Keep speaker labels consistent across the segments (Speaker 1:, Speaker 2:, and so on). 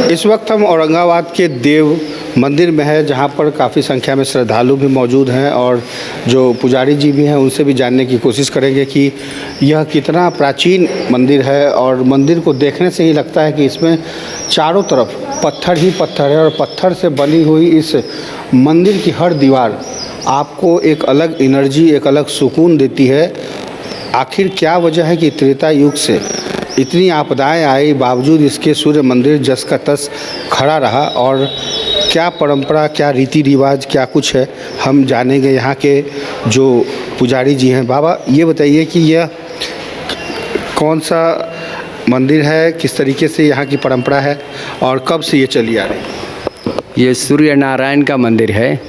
Speaker 1: इस वक्त हम औरंगाबाद के देव मंदिर में है, जहां पर काफ़ी संख्या में श्रद्धालु भी मौजूद हैं और जो पुजारी जी भी हैं उनसे भी जानने की कोशिश करेंगे कि यह कितना प्राचीन मंदिर है। और मंदिर को देखने से ही लगता है कि इसमें चारों तरफ पत्थर ही पत्थर है और पत्थर से बनी हुई इस मंदिर की हर दीवार आपको एक अलग एनर्जी, एक अलग सुकून देती है। आखिर क्या वजह है कि त्रेता युग से इतनी आपदाएं आई, बावजूद इसके सूर्य मंदिर जस का तस खड़ा रहा? और क्या परंपरा, क्या रीति रिवाज, क्या कुछ है, हम जानेंगे यहाँ के जो पुजारी जी हैं। बाबा, ये बताइए कि यह कौन सा मंदिर है, किस तरीके से यहाँ की परंपरा है और कब से ये चली आ रही है?
Speaker 2: ये सूर्य नारायण का मंदिर है।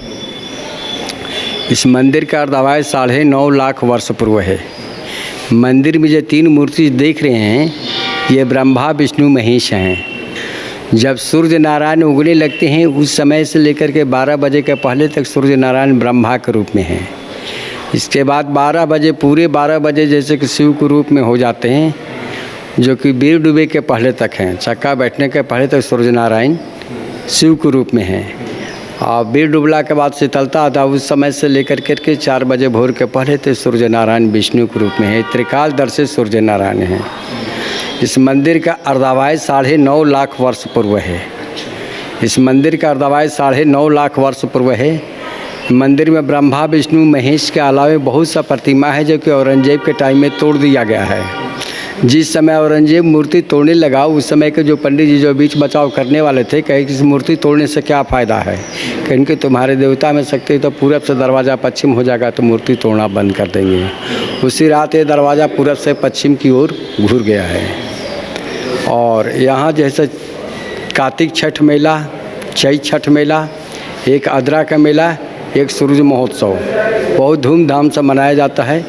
Speaker 2: इस मंदिर का अर्धवाय 9.5 लाख वर्ष पूर्व है। मंदिर में जो 3 मूर्ति देख रहे हैं, ये ब्रह्मा विष्णु महेश हैं। जब सूर्य नारायण उगने लगते हैं उस समय से लेकर के 12 बजे के पहले तक सूर्य नारायण ब्रह्मा के रूप में हैं। इसके बाद 12 बजे, पूरे 12 बजे जैसे कि शिव के रूप में हो जाते हैं, जो कि बीर डूबे के पहले तक हैं। चक्का बैठने के पहले तक सूर्य नारायण शिव के रूप में हैं। और बीर डुबला के बाद शीतलता आता, उस समय से लेकर के 4 बजे भोर के पहले तो सूर्य नारायण विष्णु के रूप में है। त्रिकालदर्शी सूर्य नारायण हैं। इस मंदिर का अर्धवाय 9.5 लाख वर्ष पूर्व है। इस मंदिर का अर्धवाय 9.5 लाख वर्ष पूर्व है। मंदिर में ब्रह्मा विष्णु महेश के अलावा बहुत सा प्रतिमा है, जो कि औरंगजेब के टाइम में तोड़ दिया गया है। जिस समय औरंगजेब मूर्ति तोड़ने लगा, उस समय के जो पंडित जी जो बीच बचाव करने वाले थे, कहे कि इस मूर्ति तोड़ने से क्या फ़ायदा है, कहें कि तुम्हारे देवता में शक्ति तो पूरब से दरवाज़ा पश्चिम हो जाएगा तो मूर्ति तोड़ना बंद कर देंगे। उसी रात ये दरवाज़ा पूरब से पश्चिम की ओर घूर गया है। और यहाँ जैसे कार्तिक छठ मेला, चैत छठ मेला, एक आद्रा का मेला, एक सूर्य महोत्सव बहुत धूमधाम से मनाया जाता है।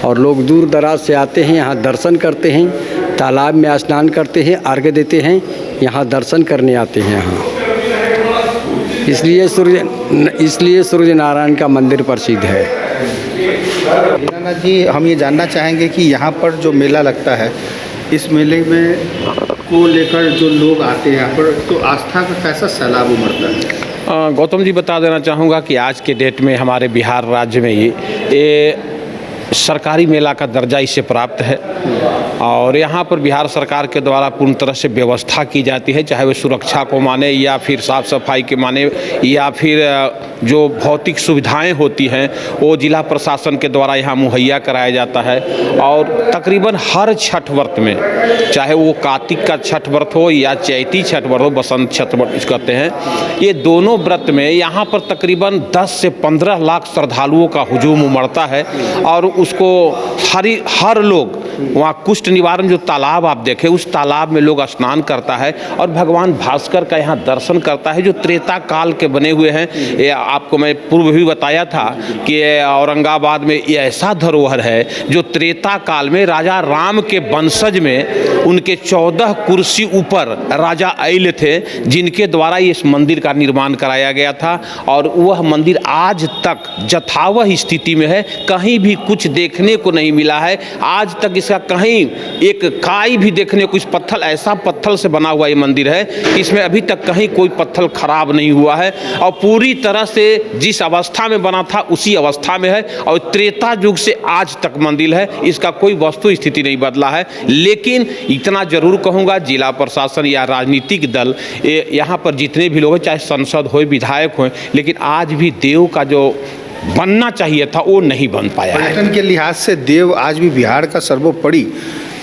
Speaker 2: और लोग दूर दराज से आते हैं, यहाँ दर्शन करते हैं, तालाब में स्नान करते हैं, अर्घ्य देते हैं, यहाँ दर्शन करने आते हैं यहाँ। इसलिए सूर्य नारायण का मंदिर प्रसिद्ध है।
Speaker 1: दीनानाथ जी, हम ये जानना चाहेंगे कि यहाँ पर जो मेला लगता है, इस मेले में को लेकर जो लोग आते हैं यहाँ पर, तो आस्था का कैसा सैलाब उमड़ता है?
Speaker 3: गौतम जी, बता देना चाहूँगा कि आज के डेट में हमारे बिहार राज्य में ये सरकारी मेला का दर्जा इसे प्राप्त है। और यहाँ पर बिहार सरकार के द्वारा पूर्ण तरह से व्यवस्था की जाती है, चाहे वो सुरक्षा को माने या फिर साफ़ सफाई के माने या फिर जो भौतिक सुविधाएं होती हैं वो जिला प्रशासन के द्वारा यहाँ मुहैया कराया जाता है। और तकरीबन हर छठ व्रत में, चाहे वो कार्तिक का छठ व्रत हो या चैती छठ व्रत हो, बसंत छठ व्रत कहते हैं, ये दोनों व्रत में यहाँ पर तकरीबन 10 से 15 लाख श्रद्धालुओं का हुजूम उमड़ता है। और उसको हर लोग वहाँ कुष्ठ निवारण जो तालाब आप देखें, उस तालाब में लोग स्नान करता है और भगवान भास्कर का यहाँ दर्शन करता है, जो त्रेता काल के बने हुए हैं। ये आपको मैं पूर्व भी बताया था कि औरंगाबाद में ये ऐसा धरोहर है जो त्रेता काल में राजा राम के वंशज में उनके 14 कुर्सी ऊपर राजा ऐल थे, जिनके द्वारा इस मंदिर का निर्माण कराया गया था। और वह मंदिर आज तक यथावह स्थिति में है, कहीं भी कुछ देखने को नहीं मिला है। आज तक इसका कहीं एक काई भी देखने को, इस पत्थर, ऐसा पत्थर से बना हुआ ये मंदिर है, इसमें अभी तक कहीं कोई पत्थर खराब नहीं हुआ है और पूरी तरह से जिस अवस्था में बना था उसी अवस्था में है। और त्रेता युग से आज तक मंदिर है, इसका कोई वस्तु स्थिति नहीं बदला है। लेकिन इतना जरूर कहूँगा, जिला प्रशासन या राजनीतिक दल, यहाँ पर जितने भी लोग हैं, चाहे सांसद हो, विधायक हो, लेकिन आज भी देव का जो बनना चाहिए था वो नहीं बन पाया।
Speaker 1: पर्यटन के लिहाज से देव आज भी बिहार का सर्वोपरि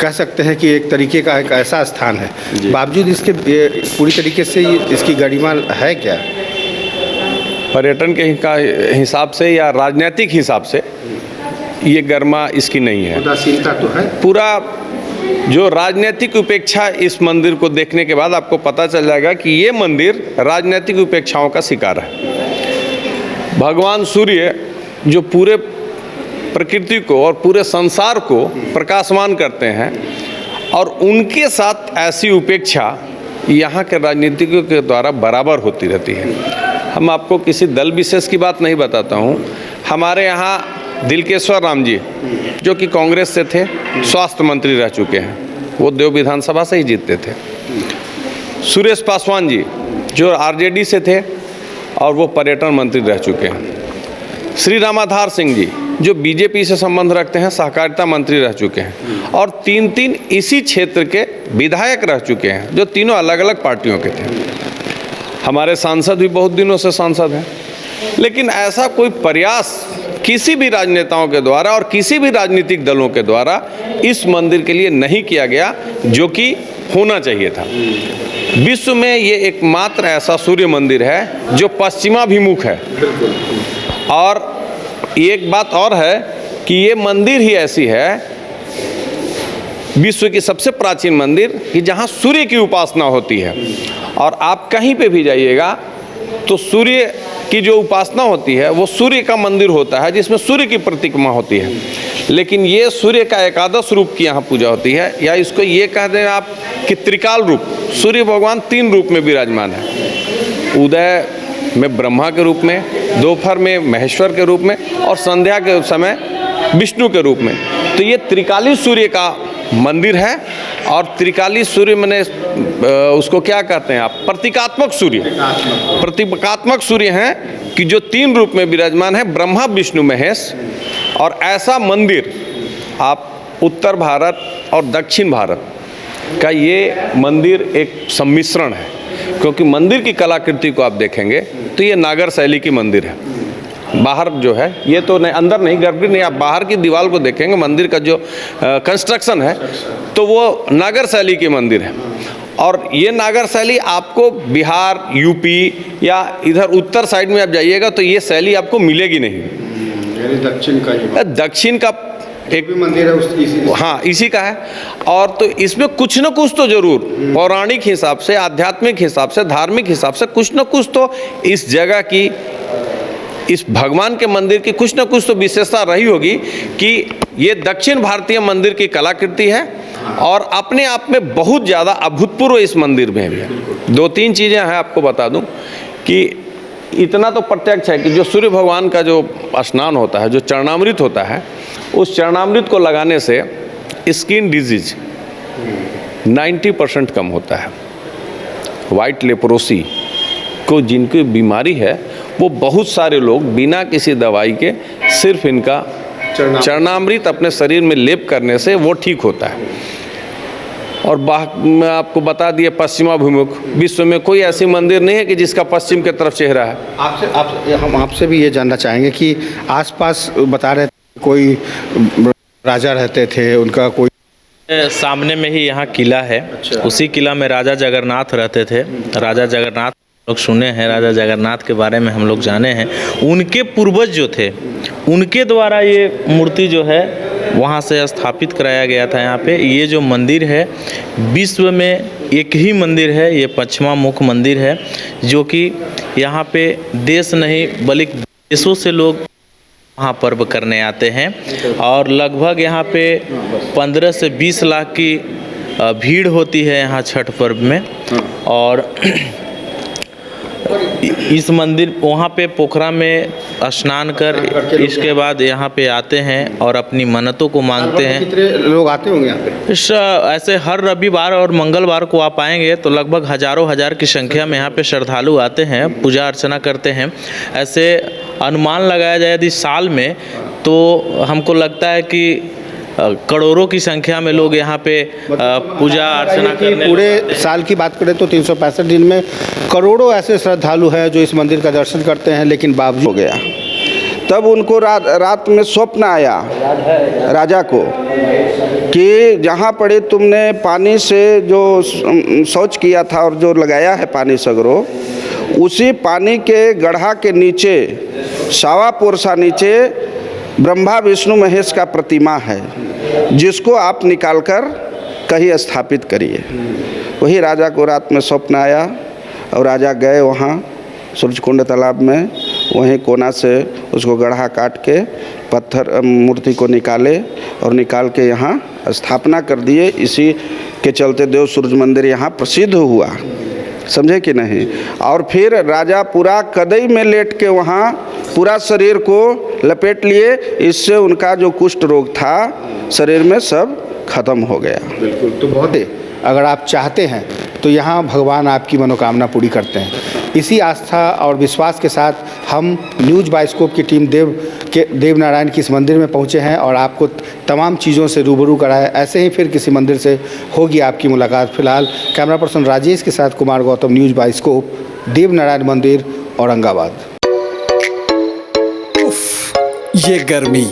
Speaker 1: कह सकते हैं कि एक तरीके का एक ऐसा स्थान है। बावजूद इसके पूरी तरीके से इसकी गरिमा है क्या?
Speaker 4: पर्यटन के हिसाब से या राजनीतिक हिसाब से ये गरिमा इसकी नहीं है।
Speaker 1: उदासीनता तो है।
Speaker 4: पूरा जो राजनीतिक उपेक्षा इस मंदिर को देखने के बाद आपको पता चल जाएगा कि ये मंदिर राजनीतिक उपेक्षाओं का शिकार है। भगवान सूर्य जो पूरे प्रकृति को और पूरे संसार को प्रकाशमान करते हैं, और उनके साथ ऐसी उपेक्षा यहाँ के राजनीतिकों के द्वारा बराबर होती रहती है। हम आपको किसी दल विशेष की बात नहीं बताता हूँ। हमारे यहाँ दिलकेश्वर राम जी, जो कि कांग्रेस से थे, स्वास्थ्य मंत्री रह चुके हैं, वो देव विधानसभा से ही जीतते थे। सुरेश पासवान जी जो आरजेडी से थे और वो पर्यटन मंत्री रह चुके हैं। श्री रामाधार सिंह जी जो बीजेपी से संबंध रखते हैं, सहकारिता मंत्री रह चुके हैं। और तीन इसी क्षेत्र के विधायक रह चुके हैं, जो तीनों अलग अलग पार्टियों के थे। हमारे सांसद भी बहुत दिनों से सांसद हैं। लेकिन ऐसा कोई प्रयास किसी भी राजनेताओं के द्वारा और किसी भी राजनीतिक दलों के द्वारा इस मंदिर के लिए नहीं किया गया, जो कि होना चाहिए था। विश्व में ये एकमात्र ऐसा सूर्य मंदिर है जो पश्चिमाभिमुख है। और एक बात और है कि ये मंदिर ही ऐसी है, विश्व की सबसे प्राचीन मंदिर कि जहाँ सूर्य की उपासना होती है। और आप कहीं पे भी जाइएगा तो सूर्य की जो उपासना होती है वो सूर्य का मंदिर होता है, जिसमें सूर्य की प्रतिमा होती है। लेकिन ये सूर्य का एकादश रूप की यहाँ पूजा होती है, या इसको ये कह दें आप कि त्रिकाल रूप। सूर्य भगवान 3 रूप में विराजमान है, उदय में ब्रह्मा के रूप में, दोपहर में महेश्वर के रूप में और संध्या के समय विष्णु के रूप में। तो ये त्रिकाली सूर्य का मंदिर है। और त्रिकाली सूर्य मैंने उसको क्या कहते हैं आप, प्रतीकात्मक सूर्य। प्रतीकात्मक सूर्य हैं कि जो 3 रूप में विराजमान है, ब्रह्मा विष्णु महेश। और ऐसा मंदिर आप उत्तर भारत और दक्षिण भारत का ये मंदिर एक सम्मिश्रण है। क्योंकि मंदिर की कलाकृति को आप देखेंगे तो ये नागर शैली की मंदिर है। बाहर जो है ये तो नहीं, अंदर नहीं, गर्भगृह नहीं, आप बाहर की दीवार को देखेंगे, मंदिर का जो कंस्ट्रक्शन है तो वो नागर शैली की मंदिर है। और ये नागर शैली आपको बिहार, यूपी या इधर उत्तर साइड में आप जाइएगा तो ये शैली आपको मिलेगी नहीं। दक्षिण का एक
Speaker 1: मंदिर है
Speaker 4: हाँ इसी का है। और तो इसमें कुछ न कुछ तो जरूर पौराणिक हिसाब से, आध्यात्मिक हिसाब से, धार्मिक हिसाब से कुछ न कुछ तो इस जगह की, इस भगवान के मंदिर की कुछ न कुछ तो विशेषता रही होगी कि ये दक्षिण भारतीय मंदिर की कलाकृति है। और अपने आप में बहुत ज़्यादा अभूतपूर्व इस मंदिर में भी है। 2-3 चीज़ें हैं आपको बता दूं कि इतना तो प्रत्यक्ष है कि जो सूर्य भगवान का जो स्नान होता है, जो चरणामृत होता है, उस चरणामृत को लगाने से स्किन डिजीज 90% कम होता है। वाइट लेप्रोसी को जिनकी बीमारी है वो बहुत सारे लोग बिना किसी दवाई के सिर्फ इनका चरणामृत अपने शरीर में लेप करने से वो ठीक होता है। और मैं आपको बता दिए पश्चिमाभिमुख, विश्व में कोई ऐसी मंदिर नहीं है कि जिसका पश्चिम की तरफ चेहरा है।
Speaker 1: हम आपसे भी ये जानना चाहेंगे कि आसपास बता रहे थे कोई राजा रहते थे, उनका कोई
Speaker 5: सामने में ही यहाँ किला है। उसी किला में राजा जगन्नाथ रहते थे। राजा जगन्नाथ लोग सुने हैं, राजा जगन्नाथ के बारे में हम लोग जाने हैं। उनके पूर्वज जो थे उनके द्वारा ये मूर्ति जो है वहाँ से स्थापित कराया गया था। यहाँ पे ये जो मंदिर है विश्व में एक ही मंदिर है, ये पश्चिमामुख मंदिर है, जो कि यहाँ पे देश नहीं बल्कि देशों से लोग वहाँ पर्व करने आते हैं। और लगभग यहाँ पे 15 से 20 लाख की भीड़ होती है यहाँ छठ पर्व में। और इस मंदिर वहाँ पे पोखरा में स्नान कर इसके बाद यहाँ पे आते हैं और अपनी मन्नतों को मांगते हैं।
Speaker 1: कितने लोग आते होंगे यहाँ पे?
Speaker 5: ऐसे हर रविवार और मंगलवार को आप आएंगे तो लगभग हजारों हजार की संख्या में यहाँ पे श्रद्धालु आते हैं, पूजा अर्चना करते हैं। ऐसे अनुमान लगाया जाए यदि साल में तो हमको लगता है कि करोड़ों की संख्या में लोग यहाँ पे पूजा अर्चना करने।
Speaker 1: पूरे साल की बात करें तो 365 दिन में करोड़ों ऐसे श्रद्धालु हैं जो इस मंदिर का दर्शन करते हैं, लेकिन बावजूद
Speaker 6: हो गया। तब उनको रात में स्वप्न आया राजा को कि जहाँ पड़े तुमने पानी से जो शौच किया था और जो लगाया है पानी सगरो, उसी पानी के गड्ढा के नीचे 1.25 पोरसा नीचे ब्रह्मा विष्णु महेश का प्रतिमा है, जिसको आप निकालकर कहीं स्थापित करिए। वही राजा को रात में स्वप्न आया और राजा गए वहाँ सूर्यकुंड तालाब में, वहीं कोना से उसको गड्ढा काट के पत्थर मूर्ति को निकाले और निकाल के यहाँ स्थापना कर दिए। इसी के चलते देव सूर्य मंदिर यहाँ प्रसिद्ध हुआ, समझे कि नहीं। और फिर राजा पूरा कदई में लेट के वहाँ पूरा शरीर को लपेट लिए, इससे उनका जो कुष्ठ रोग था शरीर में सब खत्म हो गया।
Speaker 1: बिल्कुल। तो बहुत अगर आप चाहते हैं तो यहाँ भगवान आपकी मनोकामना पूरी करते हैं। इसी आस्था और विश्वास के साथ हम न्यूज़ बाइस्कोप की टीम देव नारायण की इस मंदिर में पहुँचे हैं और आपको तमाम चीज़ों से रूबरू कराया। ऐसे ही फिर किसी मंदिर से होगी आपकी मुलाकात। फिलहाल कैमरा पर्सन राजेश के साथ कुमार गौतम, न्यूज़ बाइस्कोप, देव नारायण मंदिर, औरंगाबाद।
Speaker 7: ये गर्मी,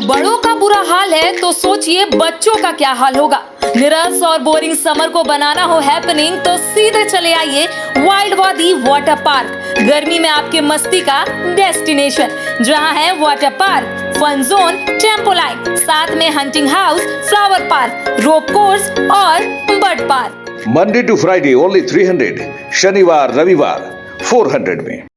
Speaker 8: बड़ों का बुरा हाल है तो सोचिए बच्चों का क्या हाल होगा। निरस और बोरिंग समर को बनाना हो हैपनिंग तो सीधे चले आइए वाइल्ड वादी वाटर पार्क। गर्मी में आपके मस्ती का डेस्टिनेशन, जहां है water park, fun zone, tempo line, साथ में hunting house, flower park, rope course और bird park.
Speaker 9: Monday to Friday only 300, शनिवार रविवार 400 में।